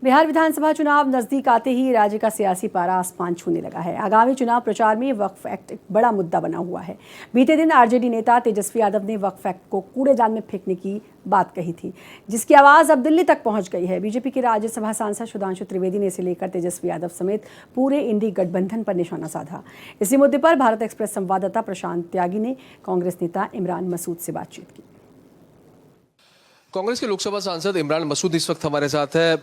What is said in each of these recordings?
बिहार विधानसभा चुनाव नजदीक आते ही राज्य का सियासी पारा आसमान छूने लगा है। आगामी चुनाव प्रचार में वक्फ एक्ट एक बड़ा मुद्दा बना हुआ है। बीते दिन आरजेडी नेता तेजस्वी यादव ने वक्फ एक्ट को कूड़ेदान में फेंकने की बात कही थी, जिसकी आवाज अब दिल्ली तक पहुंच गई है। बीजेपी के राज्यसभा सांसद सुधांशु त्रिवेदी ने इसे लेकर तेजस्वी यादव समेत पूरे इंडी गठबंधन पर निशाना साधा। इसी मुद्दे पर भारत एक्सप्रेस संवाददाता प्रशांत त्यागी ने कांग्रेस नेता इमरान मसूद से बातचीत की। कांग्रेस के लोकसभा सांसद इमरान मसूद इस वक्त हमारे साथ है।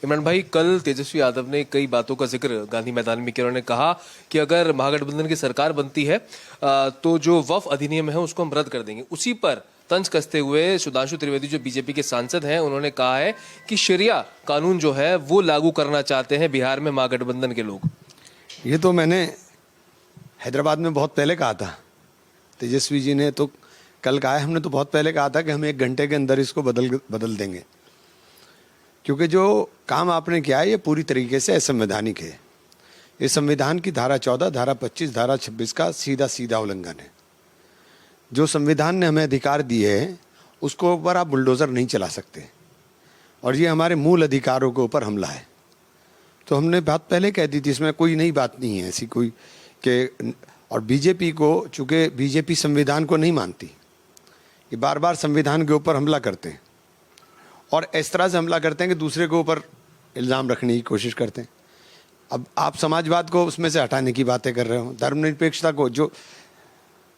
इमरान भाई, कल तेजस्वी यादव ने कई बातों का जिक्र गांधी मैदान में किया। उन्होंने कहा कि अगर महागठबंधन की सरकार बनती है तो जो वक्फ अधिनियम है उसको हम रद्द कर देंगे। उसी पर तंज कसते हुए सुधांशु त्रिवेदी जो बीजेपी के सांसद हैं, उन्होंने कहा है कि शरिया कानून जो है वो लागू करना चाहते हैं बिहार में महागठबंधन के लोग। ये तो मैंने हैदराबाद में बहुत पहले कहा था। तेजस्वी जी ने तो कल कहा है, हमने तो बहुत पहले कहा था कि हम 1 घंटे के अंदर इसको बदल देंगे, क्योंकि जो काम आपने किया है ये पूरी तरीके से असंवैधानिक है। ये संविधान की धारा 14, धारा 25, धारा 26 का सीधा उल्लंघन है। जो संविधान ने हमें अधिकार दिए हैं उसको ऊपर आप बुलडोज़र नहीं चला सकते, और ये हमारे मूल अधिकारों के ऊपर हमला है। तो हमने बात पहले कह दी थी, इसमें कोई नई बात नहीं है ऐसी कोई कि। और बीजेपी को, चूँकि बीजेपी संविधान को नहीं मानती, ये बार बार संविधान के ऊपर हमला करते हैं, और इस तरह से हमला करते हैं कि दूसरे के ऊपर इल्ज़ाम रखने की कोशिश करते हैं। अब आप समाजवाद को उसमें से हटाने की बातें कर रहे हो, धर्मनिरपेक्षता को, जो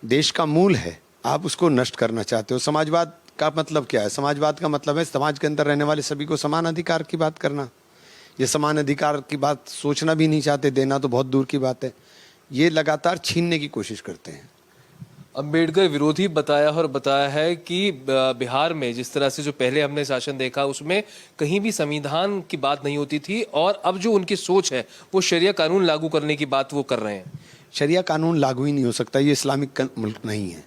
देश का मूल है, आप उसको नष्ट करना चाहते हो। समाजवाद का मतलब क्या है? समाजवाद का मतलब है समाज के अंदर रहने वाले सभी को समान अधिकार की बात करना। ये समान अधिकार की बात सोचना भी नहीं चाहते, देना तो बहुत दूर की बात है। ये लगातार छीनने की कोशिश करते हैं। अंबेडकर विरोधी बताया है कि बिहार में जिस तरह से जो पहले हमने शासन देखा उसमें कहीं भी संविधान की बात नहीं होती थी, और अब जो उनकी सोच है वो शरिया कानून लागू करने की बात वो कर रहे हैं। शरिया कानून लागू ही नहीं हो सकता, ये इस्लामिक मुल्क नहीं है।